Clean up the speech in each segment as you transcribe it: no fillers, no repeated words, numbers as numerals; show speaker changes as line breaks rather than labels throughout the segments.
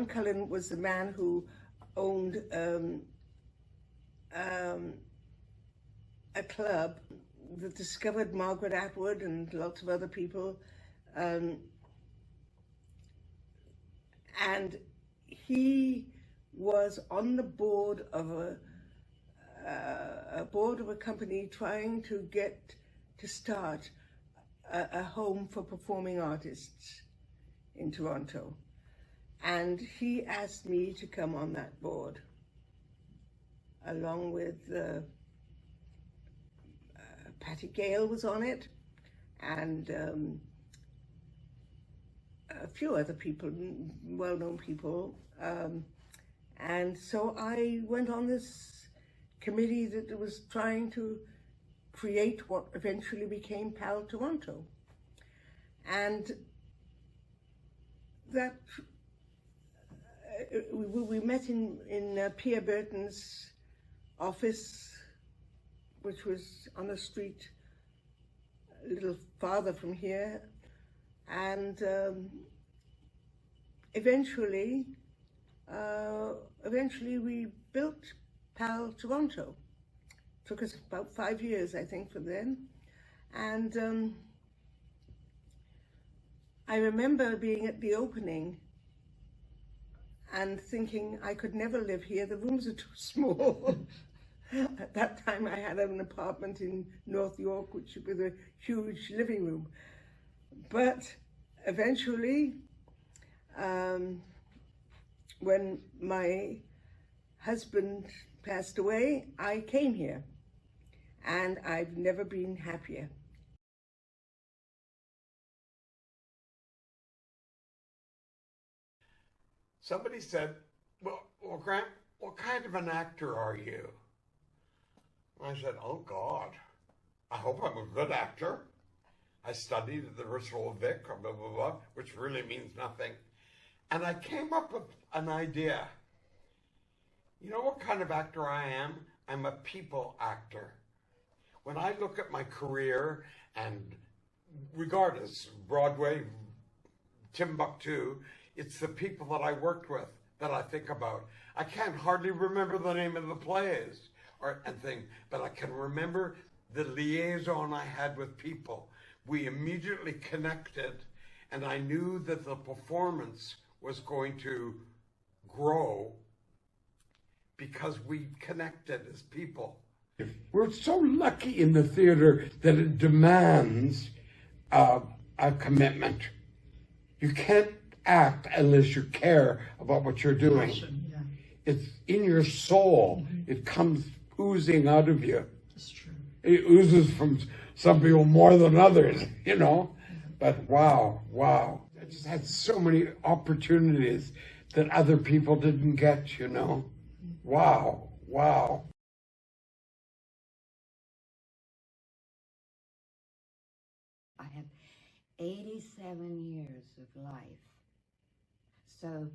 John Cullen was the man who owned a club that discovered Margaret Atwood and lots of other people. And he was on the board of a company trying to start a home for performing artists in Toronto. And he asked me to come on that board, along with Patty Gale was on it, and a few other people, well-known people. And so I went on this committee that was trying to create what eventually became PAL Toronto. And that we met in Pierre Burton's office, which was on a street a little farther from here, and eventually we built PAL Toronto. Took us about 5 years, I think, from then. And I remember being at the opening and thinking I could never live here. The rooms are too small. At that time, I had an apartment in North York, which was a huge living room. But eventually, when my husband passed away, I came here. And I've never been happier.
Somebody said, well, Grant, what kind of an actor are you? I said, oh God, I hope I'm a good actor. I studied at the Bristol Vic, blah, blah, blah, which really means nothing. And I came up with an idea. You know what kind of actor I am? I'm a people actor. When I look at my career, and regardless, Broadway, Timbuktu, it's the people that I worked with that I think about. I can't hardly remember the name of the plays and thing, but I can remember the liaison I had with people. We immediately connected, and I knew that the performance was going to grow because we connected as people.
We're so lucky in the theater that it demands a commitment. You can't act unless you care about what you're doing.
Yeah.
It's in your soul. Mm-hmm. It comes oozing out of you.
That's true.
It oozes from some people more than others, you know. But wow. I just had so many opportunities that other people didn't get, you know. Wow.
I have 87 years of life. So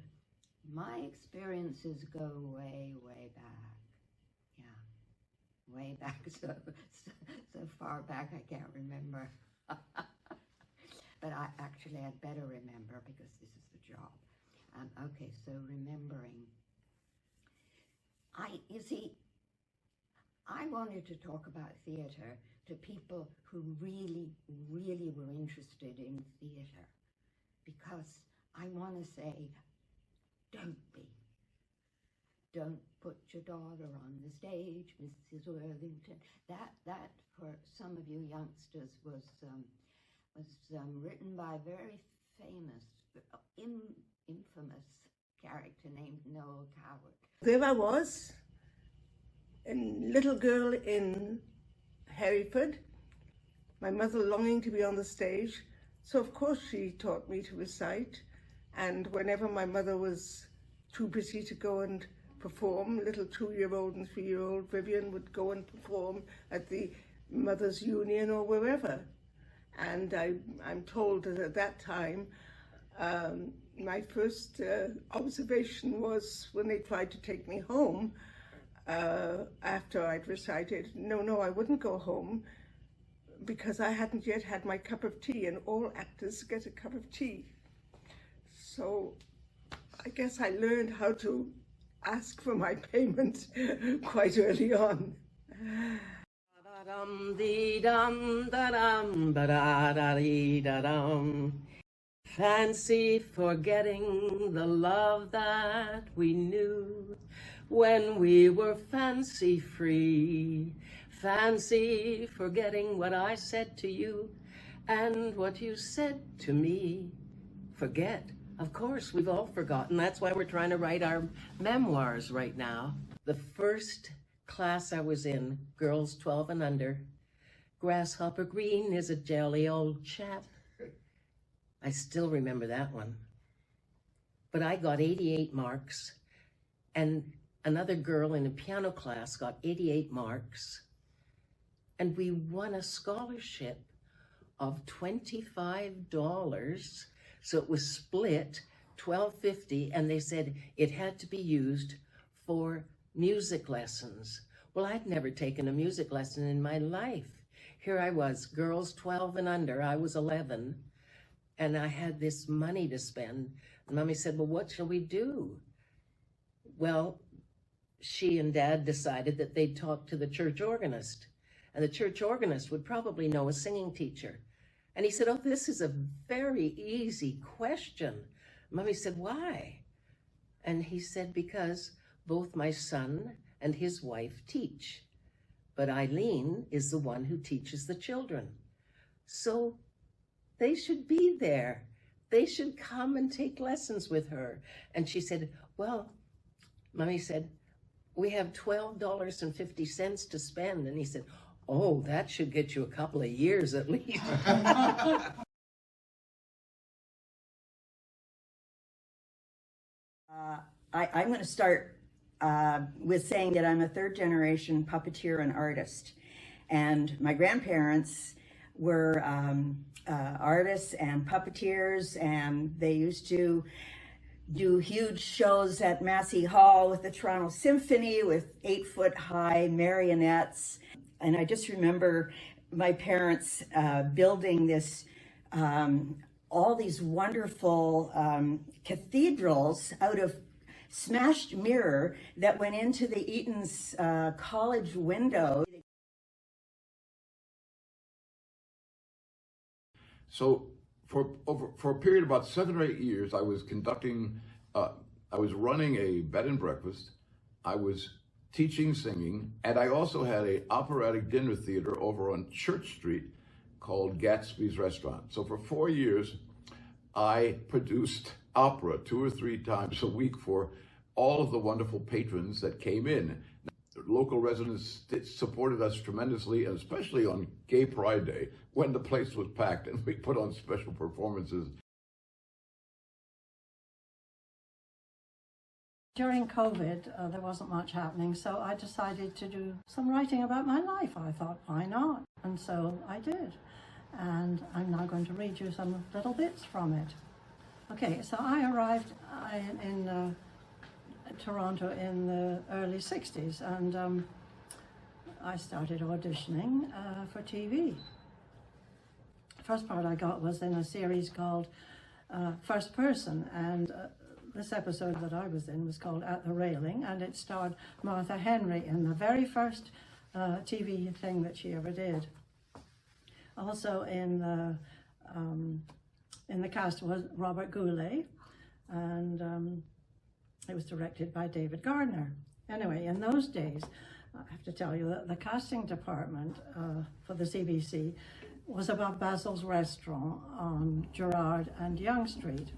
my experiences go way, way back. Yeah, way back, so far back I can't remember. But I'd better remember because this is the job. Okay, so remembering. I wanted to talk about theater to people who really, really were interested in theater, because I want to say, don't put your daughter on the stage, Mrs. Worthington. That for some of you youngsters was written by a very famous, infamous character named Noel Coward.
There I was, a little girl in Hereford, my mother longing to be on the stage. So of course she taught me to recite. And whenever my mother was too busy to go and perform, little 2-year-old and 3-year-old Vivian would go and perform at the Mothers Union or wherever. And I'm told that at that time, my first observation was when they tried to take me home after I'd recited. No, I wouldn't go home because I hadn't yet had my cup of tea, and all actors get a cup of tea. So I guess I learned how to ask for my payment quite early on.
Fancy forgetting the love that we knew when we were fancy free. Fancy forgetting what I said to you and what you said to me. Forget. Of course, we've all forgotten. That's why we're trying to write our memoirs right now. The first class I was in, girls 12 and under, Grasshopper Green is a jolly old chap. I still remember that one. But I got 88 marks, and another girl in a piano class got 88 marks, and we won a scholarship of $25. So it was split, $12.50, and they said it had to be used for music lessons. Well, I'd never taken a music lesson in my life. Here I was, girls 12 and under, I was 11, and I had this money to spend. And Mommy said, well, what shall we do? Well, she and Dad decided that they'd talk to the church organist, and the church organist would probably know a singing teacher. And he said, oh, this is a very easy question. Mommy said, why? And he said, because both my son and his wife teach, but Eileen is the one who teaches the children. So they should be there. They should come and take lessons with her. And she said, well, Mommy said, we have $12.50 to spend. And he said, oh, that should get you a couple of years at least.
I'm going to start with saying that I'm a third-generation puppeteer and artist. And my grandparents were artists and puppeteers, and they used to do huge shows at Massey Hall with the Toronto Symphony with 8-foot-high marionettes. And I just remember my parents building this, all these wonderful cathedrals out of smashed mirror that went into the Eaton's college window.
So for a period of about 7 or 8 years, I was conducting, I was running a bed and breakfast, I was teaching singing, and I also had an operatic dinner theater over on Church Street called Gatsby's Restaurant. So for 4 years, I produced opera 2 or 3 times a week for all of the wonderful patrons that came in. The local residents supported us tremendously, and especially on Gay Pride Day, when the place was packed and we put on special performances.
During COVID, there wasn't much happening, so I decided to do some writing about my life. I thought, why not? And so I did. And I'm now going to read you some little bits from it. Okay, so I arrived in Toronto in the early 60s, and I started auditioning for TV. First part I got was in a series called First Person, and this episode that I was in was called At the Railing, and it starred Martha Henry in the very first TV thing that she ever did. Also in the cast was Robert Goulet, and it was directed by David Gardner. Anyway, in those days, I have to tell you that the casting department for the CBC was above Basil's Restaurant on Gerrard and Yonge Street.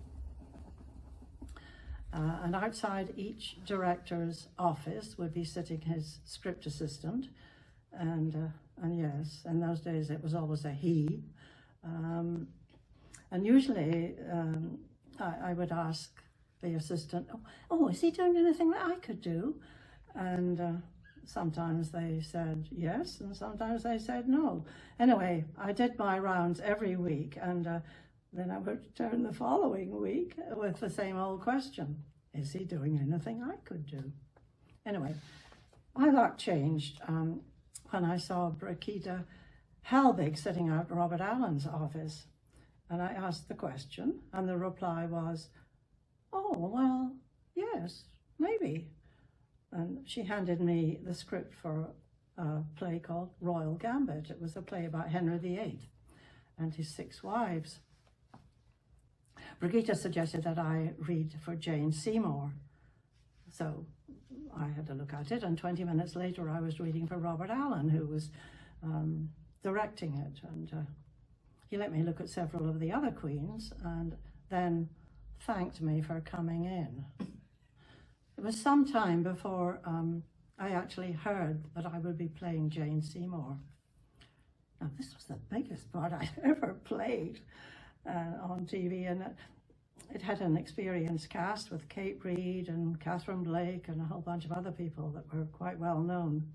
And outside each director's office would be sitting his script assistant, and yes, in those days it was always a he. And usually I would ask the assistant, oh, is he doing anything that I could do? And sometimes they said yes, and sometimes they said no. Anyway, I did my rounds every week, and then I would return the following week with the same old question. Is he doing anything I could do? Anyway, my luck changed when I saw Brigida Halbig sitting out Robert Allen's office. And I asked the question, and the reply was, oh, well, yes, maybe. And she handed me the script for a play called Royal Gambit. It was a play about Henry VIII and his 6 wives. Brigitte suggested that I read for Jane Seymour. So I had a look at it, and 20 minutes later I was reading for Robert Allen, who was directing it. And he let me look at several of the other queens and then thanked me for coming in. It was some time before I actually heard that I would be playing Jane Seymour. Now, this was the biggest part I'd ever played on TV, and it had an experienced cast with Kate Reid and Catherine Blake and a whole bunch of other people that were quite well known.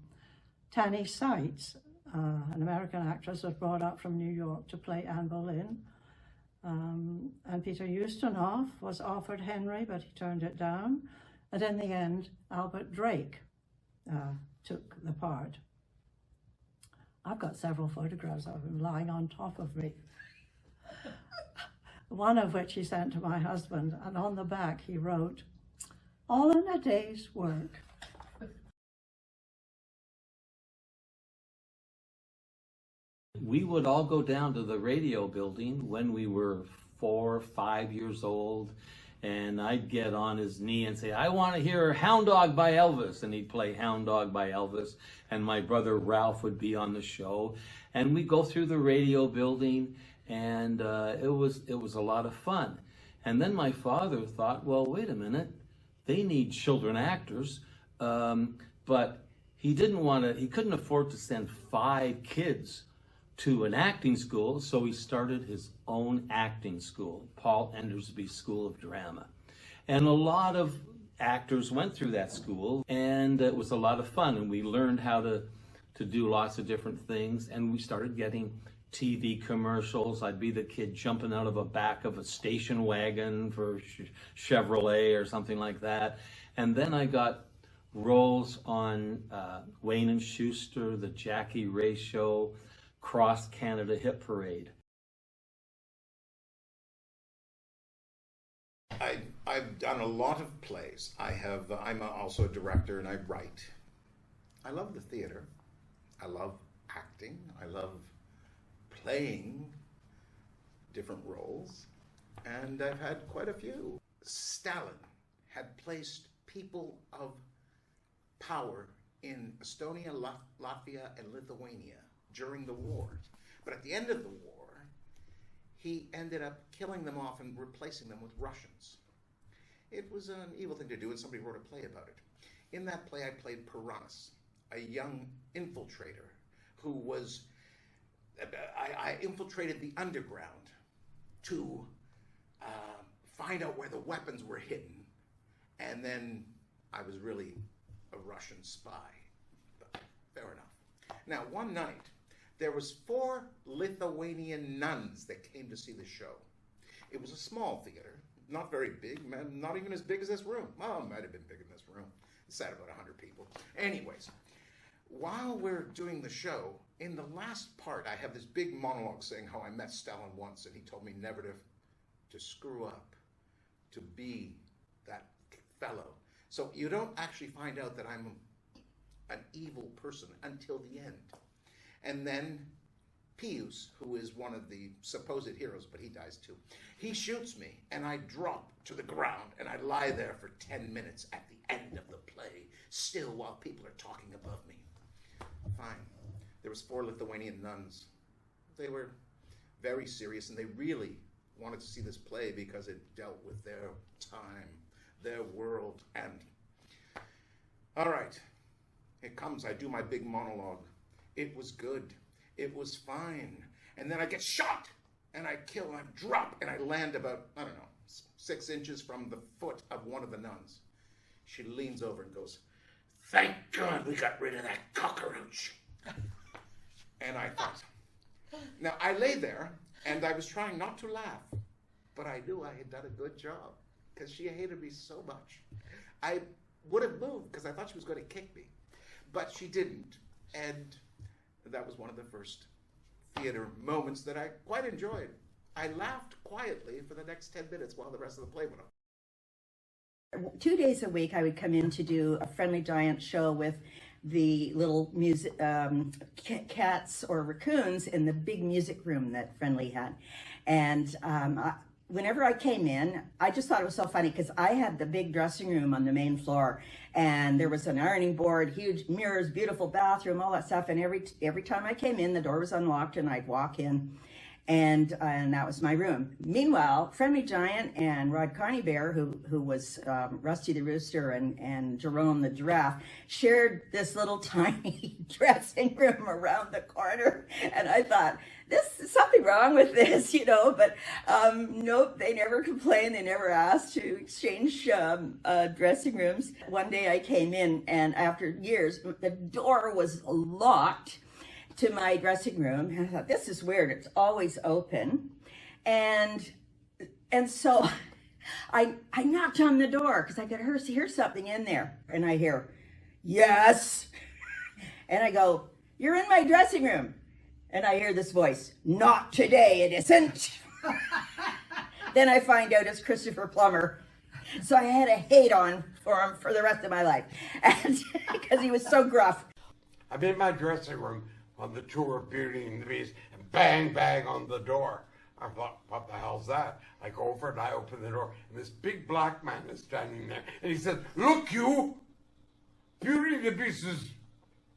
Tanny Seitz, an American actress, was brought up from New York to play Anne Boleyn. And Peter Ustinov was offered Henry, but he turned it down. And in the end, Albert Drake took the part. I've got several photographs of him lying on top of me. One of which he sent to my husband, and on the back he wrote, "All in a day's work."
We would all go down to the radio building when we were 4 or 5 years old, and I'd get on his knee and say, "I want to hear Hound Dog by Elvis," and he'd play Hound Dog by Elvis, and my brother Ralph would be on the show, and we'd go through the radio building, and it was a lot of fun. And then my father thought, well, wait a minute, they need children actors, but he couldn't afford to send 5 kids to an acting school, so he started his own acting school, Paul Endersby School of Drama. And a lot of actors went through that school, and it was a lot of fun, and we learned how to do lots of different things, and we started getting TV commercials. I'd be the kid jumping out of the back of a station wagon for Chevrolet or something like that. And then I got roles on Wayne and Schuster, the Jackie Ray Show, Cross Canada Hit Parade.
I've done a lot of plays. I'm also a director and I write. I love the theater. I love acting. I love playing different roles. And I've had quite a few. Stalin had placed people of power in Estonia, Latvia, and Lithuania during the war. But at the end of the war, he ended up killing them off and replacing them with Russians. It was an evil thing to do, and somebody wrote a play about it. In that play, I played Piranhas, a young infiltrator who was... I infiltrated the underground to find out where the weapons were hidden, and then I was really a Russian spy. But fair enough. Now, one night, there was 4 Lithuanian nuns that came to see the show. It was a small theater, not very big, not even as big as this room. Well, it might have been big in this room. It sat about 100 people. Anyways, while we're doing the show, in the last part, I have this big monologue saying how I met Stalin once, and he told me never to screw up, to be that fellow. So you don't actually find out that I'm an evil person until the end. And then Pius, who is one of the supposed heroes, but he dies too, he shoots me, and I drop to the ground, and I lie there for 10 minutes at the end of the play, still while people are talking above me. Fine. There was 4 Lithuanian nuns. They were very serious, and they really wanted to see this play because it dealt with their time, their world, and... All right. It comes. I do my big monologue. It was good. It was fine. And then I get shot, and I kill, and I drop, and I land about, 6 inches from the foot of one of the nuns. She leans over and goes, "Thank God we got rid of that cockroach." And I thought, now I lay there, and I was trying not to laugh, but I knew I had done a good job, because she hated me so much. I would have moved, because I thought she was going to kick me, but she didn't. And that was one of the first theater moments that I quite enjoyed. I laughed quietly for the next 10 minutes while the rest of the play went on.
2 days a week I would come in to do a Friendly Giant show with the little music cats or raccoons in the big music room that Friendly had. And whenever I came in, I just thought it was so funny because I had the big dressing room on the main floor, and there was an ironing board, huge mirrors, beautiful bathroom, all that stuff. And every time I came in, the door was unlocked and I'd walk in, and that was my room. Meanwhile, Friendly Giant and Rod Carney Bear, who was Rusty the Rooster and Jerome the Giraffe, shared this little tiny dressing room around the corner. And I thought, there's something wrong with this, you know, but nope, they never complained. They never asked to exchange dressing rooms. One day I came in, and after years, the door was locked to my dressing room, and I thought, this is weird, it's always open. And so I knocked on the door because I could hear something in there, and I hear, yes. And I go, you're in my dressing room. And I hear this voice, not today, it isn't. Then I find out it's Christopher Plummer. So I had a hate on for him for the rest of my life, and because he was so gruff.
I'm in my dressing room on the tour of Beauty and the Beast, and bang, bang on the door. I thought, what the hell's that? I go over and I open the door, and this big black man is standing there, and he said, look, you, Beauty and the Beast is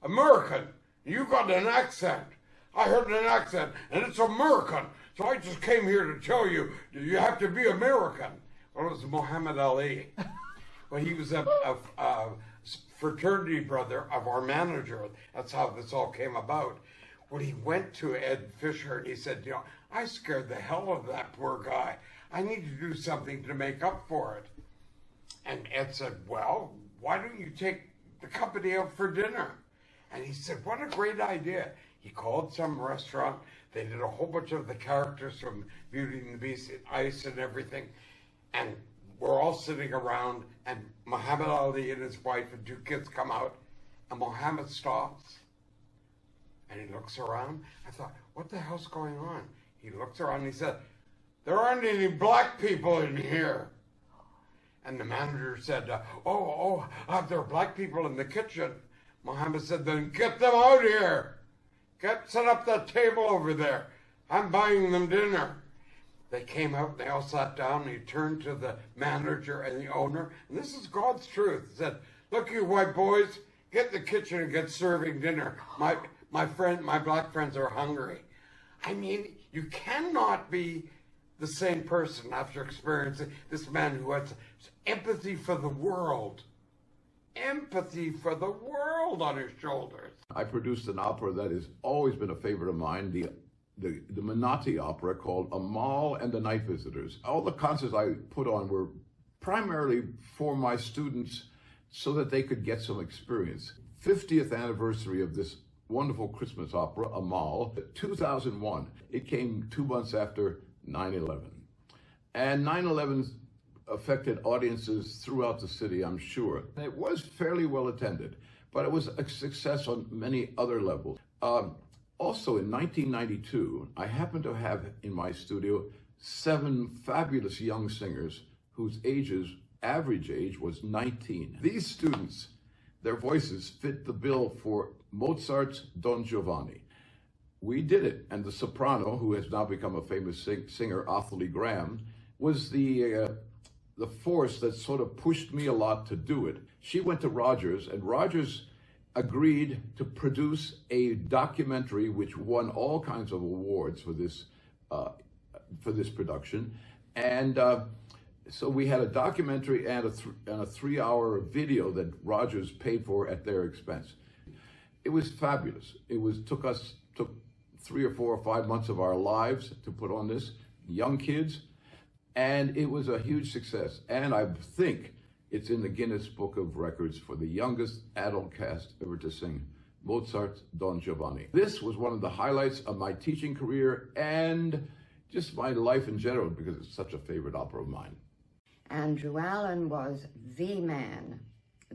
American. You got an accent. I heard an accent, and it's American. So I just came here to tell you, you have to be American. Well, it was Muhammad Ali. Well, he was a fraternity brother of our manager. That's how this all came about. When he went to Ed Fisher, and he said, you know, I scared the hell of that poor guy. I need to do something to make up for it. And Ed said, well, why don't you take the company out for dinner? And he said, what a great idea. He called some restaurant. They did a whole bunch of the characters from Beauty and the Beast, ice and everything. And we're all sitting around, and Muhammad Ali and his wife and 2 kids come out, and Muhammad stops, and he looks around. I thought, what the hell's going on? He looks around, and he said, there aren't any black people in here. And the manager said, there are black people in the kitchen. Muhammad said, then get them out here. Set up that table over there. I'm buying them dinner. They came out, and they all sat down, and he turned to the manager and the owner, and this is God's truth. He said, look, you white boys, get in the kitchen and get serving dinner. My black friends are hungry. I mean, you cannot be the same person after experiencing this man who has empathy for the world. Empathy for the world on his shoulders.
I produced an opera that has always been a favorite of mine, the Menotti opera called Amal and the Night Visitors. All the concerts I put on were primarily for my students so that they could get some experience. 50th anniversary of this wonderful Christmas opera, Amal, 2001. It came 2 months after 9/11. And 9/11 affected audiences throughout the city, I'm sure. It was fairly well attended, but it was a success on many other levels. Also in 1992, I happened to have in my studio 7 fabulous young singers whose average age was 19. These students, their voices fit the bill for Mozart's Don Giovanni. We did it, and the soprano, who has now become a famous singer, Ottilie Graham, was the force that sort of pushed me a lot to do it. She went to Rogers, and Rogers agreed to produce a documentary which won all kinds of awards for this production. And so we had a documentary and a 3-hour video that Rogers paid for at their expense. It was fabulous. Took 3 or 4 or 5 months of our lives to put on this, young kids, and it was a huge success. And I think it's in the Guinness Book of Records for the youngest adult cast ever to sing Mozart's Don Giovanni. This was one of the highlights of my teaching career and just my life in general, because it's such a favorite opera of mine.
Andrew Allen was the man,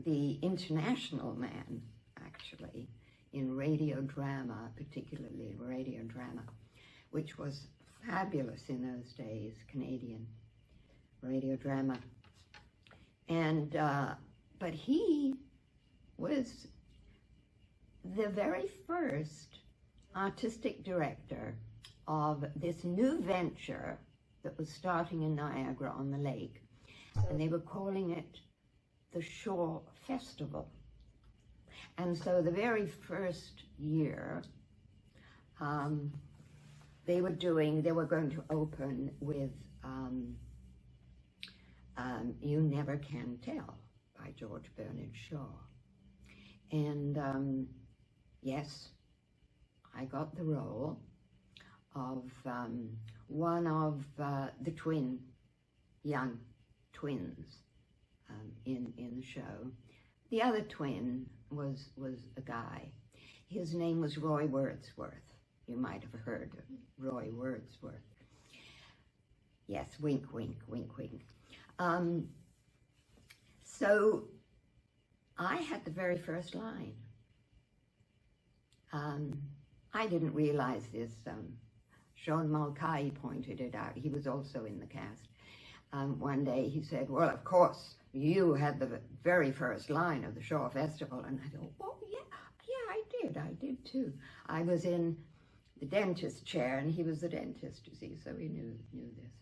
the international man, actually, in radio drama, particularly radio drama, which was fabulous in those days, Canadian radio drama. And, but he was the very first artistic director of this new venture that was starting in Niagara-on-the-Lake. And they were calling it the Shore Festival. And so the very first year, they were going to open with You Never Can Tell by George Bernard Shaw. And yes, I got the role of one of the young twins in the show. The other twin was a guy. His name was Roy Wordsworth. You might have heard of Roy Wordsworth. Yes, wink, wink, wink, wink. So I had the very first line. I didn't realize this. Sean Mulcahy pointed it out. He was also in the cast. One day he said, well, of course, you had the very first line of the Shore Festival. And I thought, oh, yeah, I did too. I was in the dentist chair and he was the dentist, you see, so he knew this.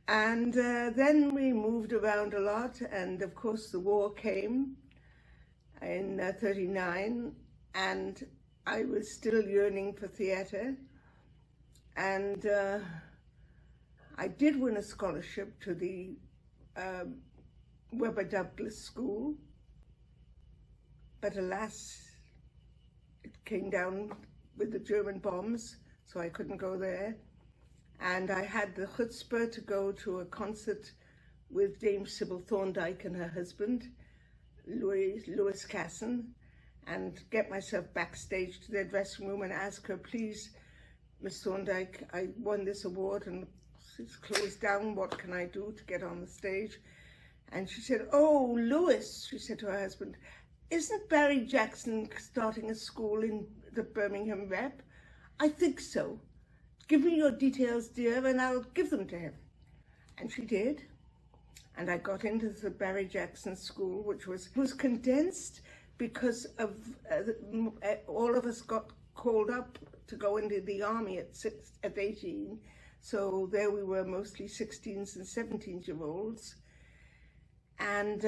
And then we moved around a lot, and of course the war came in 39, and I was still yearning for theatre. And I did win a scholarship to the Webber Douglas School, but alas, it came down with the German bombs, so I couldn't go there. And I had the chutzpah to go to a concert with Dame Sybil Thorndike and her husband, Louis Casson, and get myself backstage to their dressing room and ask her, please, Miss Thorndike, I won this award and it's closed down. What can I do to get on the stage? And she said, oh, Louis, she said to her husband, isn't Barry Jackson starting a school in the Birmingham Rep? I think so. Give me your details, dear, and I'll give them to him. And she did. And I got into the Barry Jackson School, which was condensed because of all of us got called up to go into the army at 18. So there we were, mostly 16s and 17-year-olds. And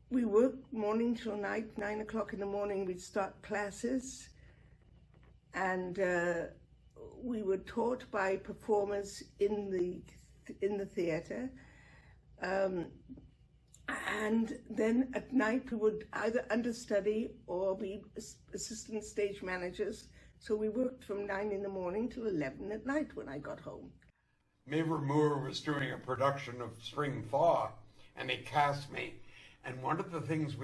we worked morning till night, 9 o'clock in the morning, we'd start classes. And we were taught by performers in the theatre. And then at night we would either understudy or be assistant stage managers. So we worked from 9 in the morning till 11 at night when I got home.
Mavor Moore was doing a production of Spring Thaw, and they cast me. And one of the things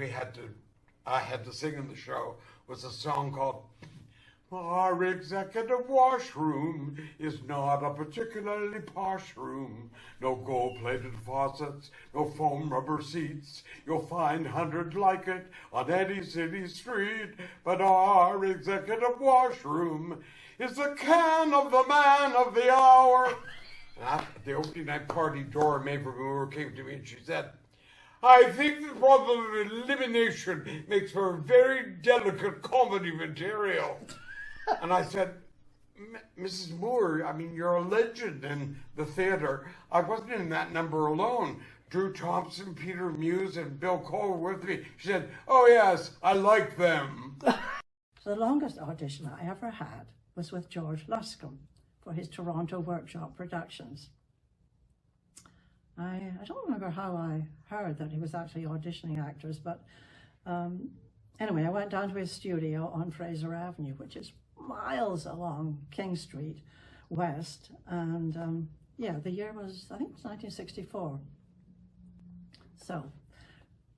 I had to sing in the show was a song called Our Executive Washroom is not a particularly posh room. No gold-plated faucets, no foam rubber seats. You'll find 100 like it on any city street. But our executive washroom is the can of the man of the hour. And at the opening night party, Dora Mavor Moore came to me and she said, I think the problem of elimination makes for a very delicate comedy material. And I said, Mrs. Moore, I mean, you're a legend in the theater. I wasn't in that number alone. Drew Thompson, Peter Muse, and Bill Cole were with me. She said, oh yes, I like them.
The longest audition I ever had was with George Luscombe for his Toronto Workshop Productions. I don't remember how I heard that he was actually auditioning actors, but anyway, I went down to his studio on Fraser Avenue, which is miles along King Street West, and yeah, the year was, I think it was 1964. So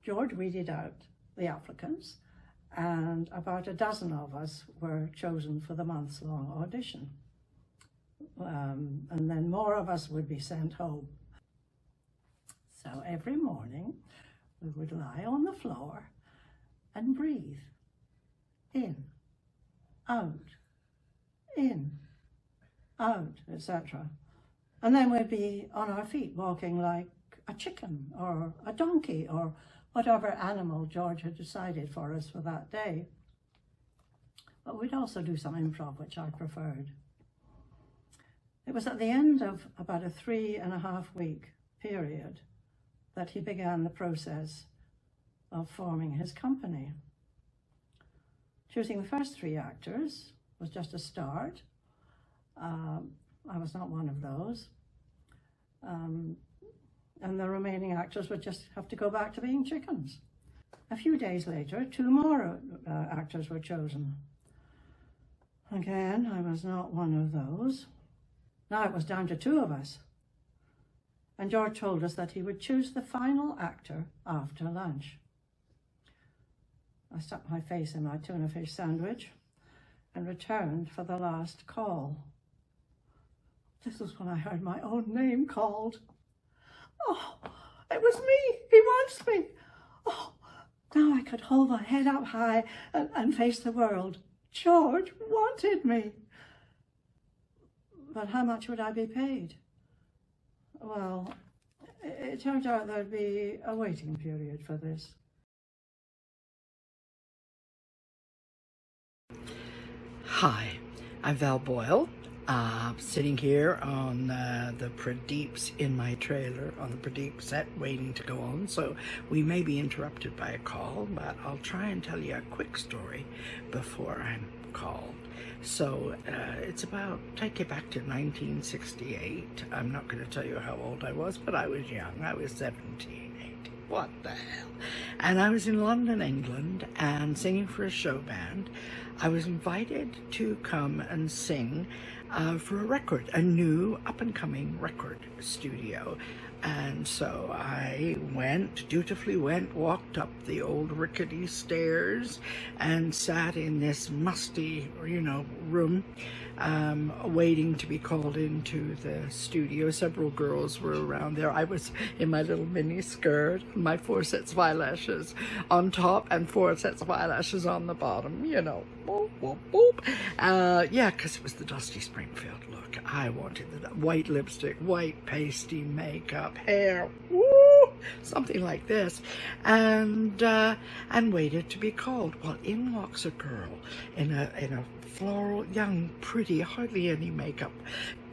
George weeded out the applicants, and about a dozen of us were chosen for the months-long audition. And then more of us would be sent home. So every morning we would lie on the floor and breathe in, out, etc. And then we'd be on our feet walking like a chicken or a donkey or whatever animal George had decided for us for that day. But we'd also do some improv, which I preferred. It was at the end of about a 3.5-week period that he began the process of forming his company. Choosing the first 3 actors was just a start. I was not one of those. And the remaining actors would just have to go back to being chickens. A few days later, 2 more actors were chosen. Again, I was not one of those. Now it was down to 2 of us. And George told us that he would choose the final actor after lunch. I stuck my face in my tuna fish sandwich and returned for the last call. This was when I heard my own name called. Oh, it was me. He wants me. Oh, now I could hold my head up high and face the world. George wanted me. But how much would I be paid? Well, it turned out there'd be a waiting period for this.
Hi, I'm Val Boyle, sitting here on the Pradeep's in my trailer on the Pradeep set waiting to go on, so we may be interrupted by a call, but I'll try and tell you a quick story before I'm called. So it's about, take it back to 1968. I'm not going to tell you how old I was, but I was young. I was 17, 18. What the hell? And I was in London, England, and singing for a show band. I was invited to come and sing for a record, a new up-and-coming record studio. And so I dutifully walked up the old rickety stairs and sat in this musty, room, waiting to be called into the studio. Several girls were around there. I was in my little mini skirt, my 4 sets of eyelashes on top and 4 sets of eyelashes on the bottom, boop, boop, boop. Yeah, because it was the Dusty Springfield look. I wanted the white lipstick, white pasty makeup, hair, woo, something like this, and waited to be called. Well, in walks a girl in a floral, young, pretty, hardly any makeup,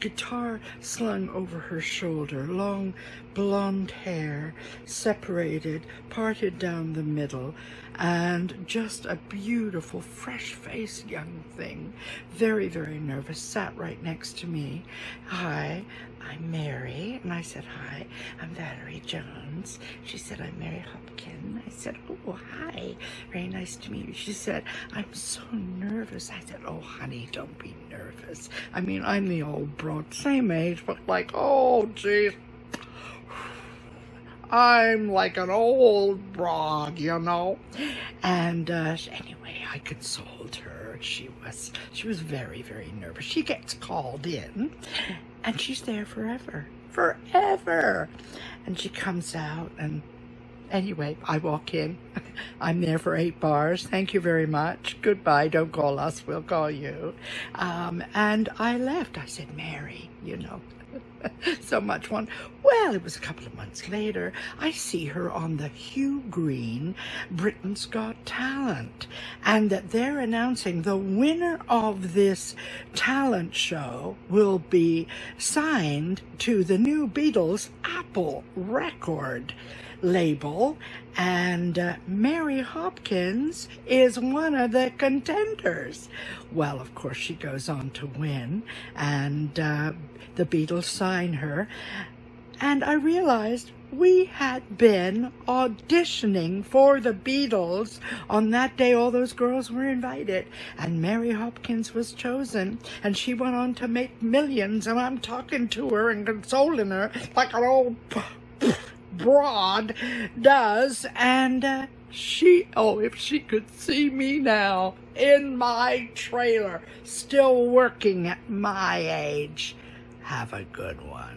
guitar slung over her shoulder, long blonde hair, separated, parted down the middle, and just a beautiful, fresh-faced young thing, very, very nervous, sat right next to me. Hi, I'm Mary. And I said, hi, I'm Valerie Jones. She said, I'm Mary Hopkins. I said, oh, hi, very nice to meet you. She said, I'm so nervous. I said, oh, honey, don't be nervous. I mean, I'm the old broad, same age, but like, oh, geez, I'm like an old broad, And anyway, I consoled her. She was very, very nervous. She gets called in, and she's there forever. And she comes out, and anyway, I walk in. I'm there for 8 bars. Thank you very much. Goodbye. Don't call us. We'll call you. And I left. I said, Mary, so much fun. Well, it was a couple of months later. I see her on the Hugh Green Britain's Got Talent, and that they're announcing the winner of this talent show will be signed to the new Beatles Apple record label, and Mary Hopkins is one of the contenders. Well, of course, she goes on to win, and the Beatles sign her, and I realized we had been auditioning for the Beatles on that day. All those girls were invited, and Mary Hopkins was chosen, and she went on to make millions, and I'm talking to her and consoling her like an old broad does, and if she could see me now in my trailer, still working at my age. Have a good one.